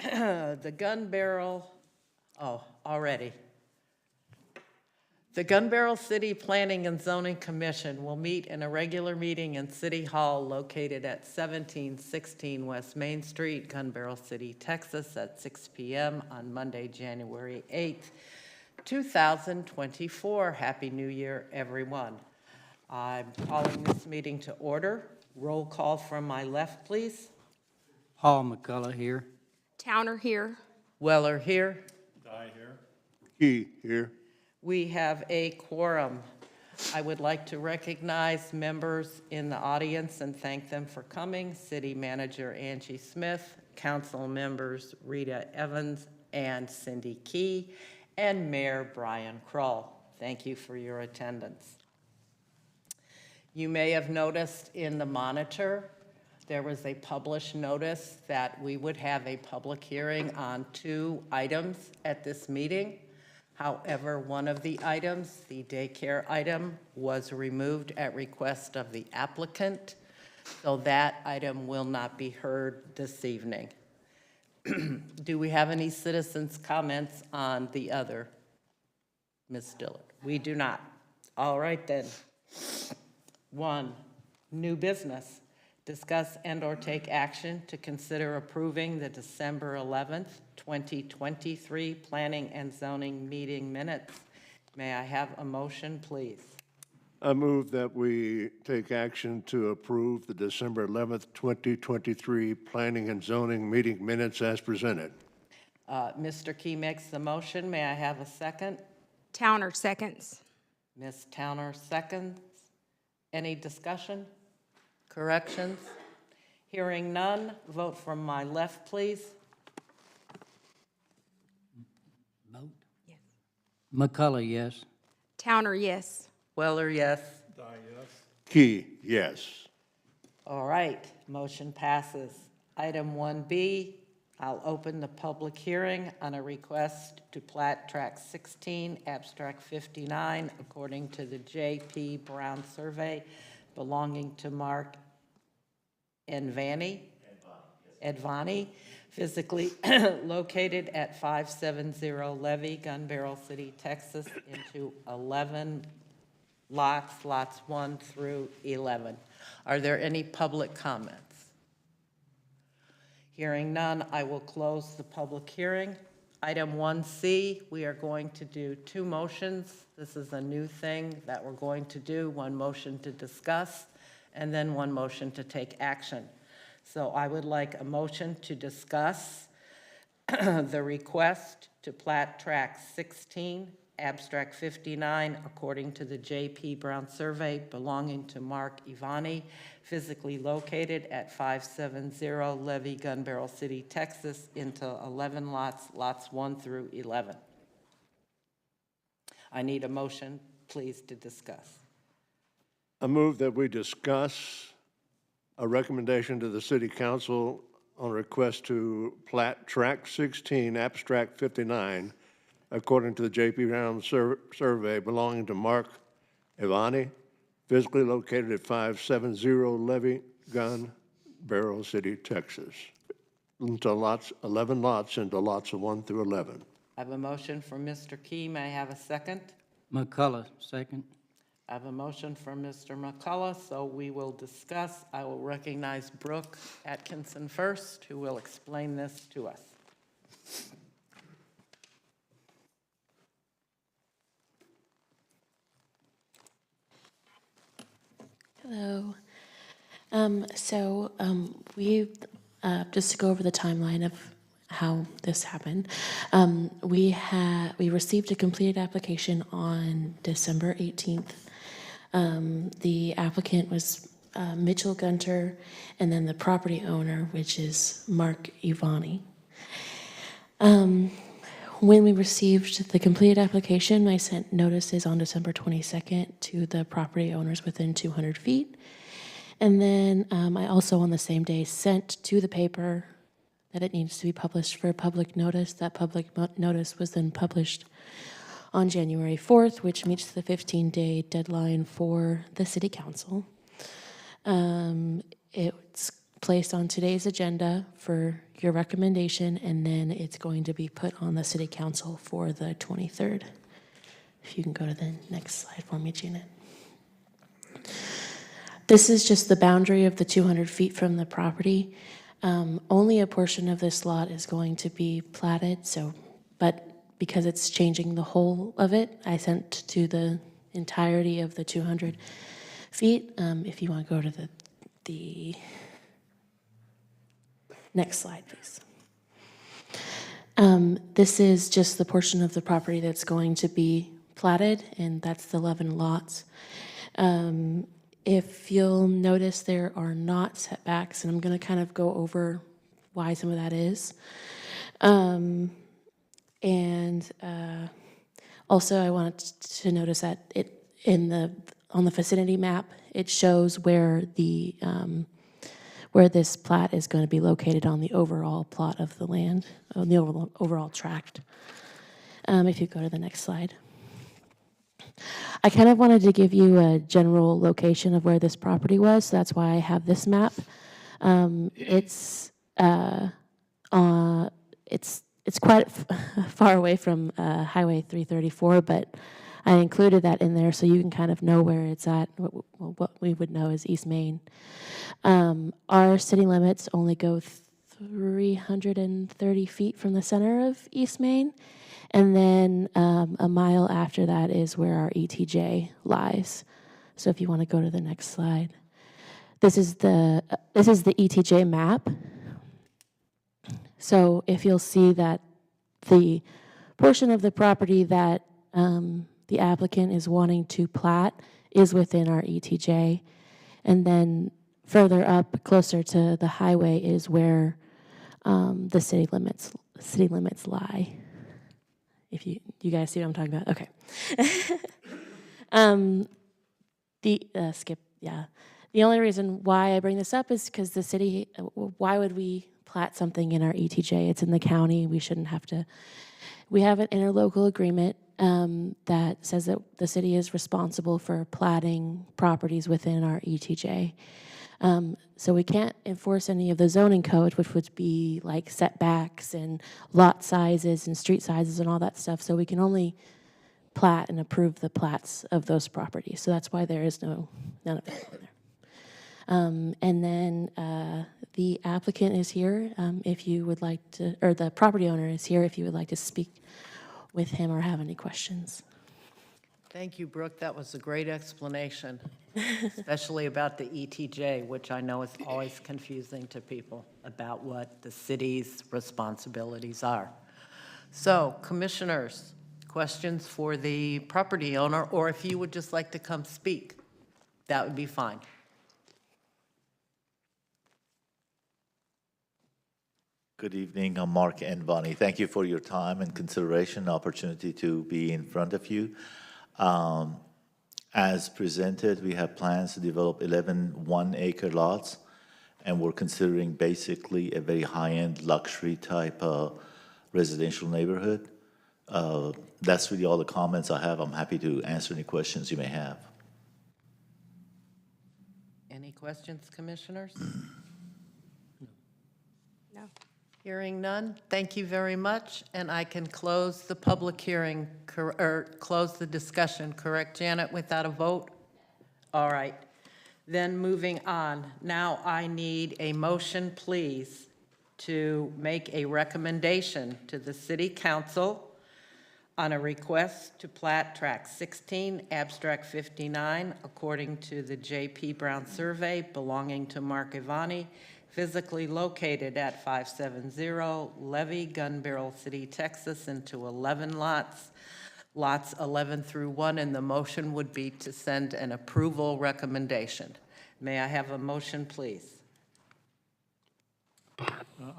The Gun Barrel, already. The Gun Barrel City Planning and Zoning Commission will meet in a regular meeting in City Hall located at 1716 West Main Street, Gun Barrel City, Texas, at 6 p.m. on Monday, January 8th, 2024. Happy New Year, everyone. I'm calling this meeting to order. Roll call from my left, please. Paul McCullough here. Towner here. Weller here. Key here. We have a quorum. I would like to recognize members in the audience and thank them for coming. City Manager Angie Smith, Council Members Rita Evans and Cindy Key, and Mayor Brian Kroll. Thank you for your attendance. You may have noticed in the Monitor, there was a published notice that we would have a public hearing on 2 items at this meeting. However, one of the items, the daycare item, was removed at request of the applicant, so that item will not be heard this evening. Do we have any citizens' comments on the other, Ms. Dillard? We do not. All right then. 1, new business. Discuss and/or take action to consider approving the December 11th, 2023 Planning and Zoning meeting minutes. May I have a motion, please? I move that we take action to approve the December 11th, 2023 Planning and Zoning meeting minutes as presented. Mr. Key makes the motion. May I have a second? Towner seconds. Ms. Towner seconds. Any discussion? Corrections? Hearing none, vote from my left, please. Vote. Yes. McCullough, yes. Towner, yes. Weller, yes. Key, yes. All right, motion passes. Item 1B, I'll open the public hearing on a request to plat tract 16, abstract 59, according to the J.P. Brown survey belonging to Mark Edvani, physically located at 570 Levy, Gun Barrel City, Texas, into 11 lots 1 through 11. Are there any public comments? Hearing none, I will close the public hearing. Item 1C, we are going to do 2 motions. This is a new thing that we're going to do, 1 motion to discuss, and then 1 motion to take action. So I would like a motion to discuss the request to plat tract 16, abstract 59, according to the J.P. Brown survey belonging to Mark Edvani, physically located at 570 Levy, Gun Barrel City, Texas, into 11 lots 1 through 11. I need a motion, please, to discuss. I move that we discuss a recommendation to the City Council on request to plat tract 16, abstract 59, according to the J.P. Brown survey belonging to Mark Edvani, physically located at 570 Levy, Gun Barrel City, Texas, into 11 lots into lots of 1 through 11. I have a motion from Mr. Key. May I have a second? McCullough, second. I have a motion from Mr. McCullough, so we will discuss. I will recognize Brooke Atkinson first, who will explain this to us. Hello. We just to go over the timeline of how this happened. We received a completed application on December 18th. The applicant was Mitchell Gunter, and then the property owner, which is Mark Edvani. When we received the completed application, I sent notices on December 22nd to the property owners within 200 feet. And then I also on the same day sent to the paper that it needs to be published for public notice. That public notice was then published on January 4th, which meets the 15-day deadline for the City Council. It's placed on today's agenda for your recommendation, and then it's going to be put on the city council for the 23rd. If you can go to the next slide for me, Janet. This is just the boundary of the 200 feet from the property. Only a portion of this lot is going to be platted, but because it's changing the whole of it, I sent to the entirety of the 200 feet. If you want to go to the next slide, please. This is just the portion of the property that's going to be platted, and that's the 11 lots. If you'll notice, there are not setbacks, and I'm going to kind of go over why some of that is. Also, I wanted to notice that on the vicinity map, it shows where this plat is going to be located on the overall plot of the land, on the overall tract. If you go to the next slide. I kind of wanted to give you a general location of where this property was, so that's why I have this map. It's quite far away from Highway 334, but I included that in there so you can kind of know where it's at. What we would know is East Main. Our city limits only go 330 feet from the center of East Main, and then a mile after that is where our ETJ lies. So if you want to go to the next slide, this is the ETJ map. So if you'll see that the portion of the property that the applicant is wanting to plat is within our ETJ, and then further up, closer to the highway, is where the city limits lie. If you guys see what I'm talking about, okay. The only reason why I bring this up is because the city. Why would we plat something in our ETJ? It's in the county. We shouldn't have to. We have an interlocal agreement that says that the city is responsible for platting properties within our ETJ. So we can't enforce any of the zoning code, which would be like setbacks and lot sizes and street sizes and all that stuff. So we can only plat and approve the plats of those properties. So that's why there is none of that in there. And then the applicant is here if you would like to, or the property owner is here if you would like to speak with him or have any questions. Thank you, Brooke. That was a great explanation, especially about the ETJ, which I know is always confusing to people about what the city's responsibilities are. So, commissioners, questions for the property owner, or if you would just like to come speak, that would be fine. Good evening, I'm Mark Envani. Thank you for your time and consideration, opportunity to be in front of you. As presented, we have plans to develop 11 one-acre lots, and we're considering basically a very high-end luxury type residential neighborhood. That's really all the comments I have. I'm happy to answer any questions you may have. Any questions, commissioners? No. Hearing none, thank you very much, and I can close the public hearing, or close the discussion, correct, Janet, without a vote? All right, then moving on. Now I need a motion, please, to make a recommendation to the City Council on a request to plat Tract 16, Abstract 59, according to the J.P. Brown survey belonging to Mark Ivani, physically located at 570 Levy, Gun Barrel City, Texas, into 11 lots, lots 11 through 1, and the motion would be to send an approval recommendation. May I have a motion, please?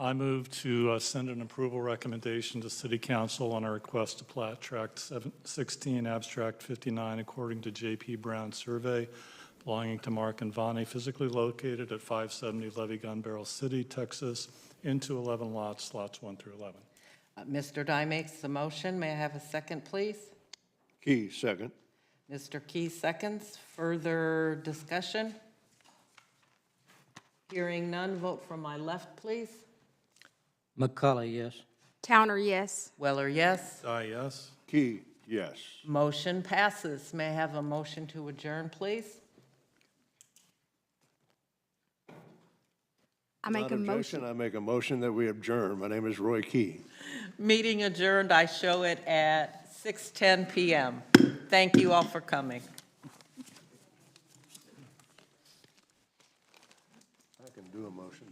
I move to send an approval recommendation to City Council on a request to plat Tract 16, Abstract 59, according to J.P. Brown survey belonging to Mark and Vani, physically located at 570 Levy, Gun Barrel City, Texas, into 11 lots, lots 1 through 11. Mr. Dye makes the motion. May I have a second, please? Key, second. Mr. Key seconds. Further discussion? Hearing none, vote from my left, please. McCullough, yes. Towner, yes. Weller, yes. Dye, yes. Key, yes. Motion passes. May I have a motion to adjourn, please? I make a Without objection, motion. I make a motion that we adjourn. My name is Roy Key. Meeting adjourned. I show it at 6:10 PM. Thank you all for coming. I can do a motion.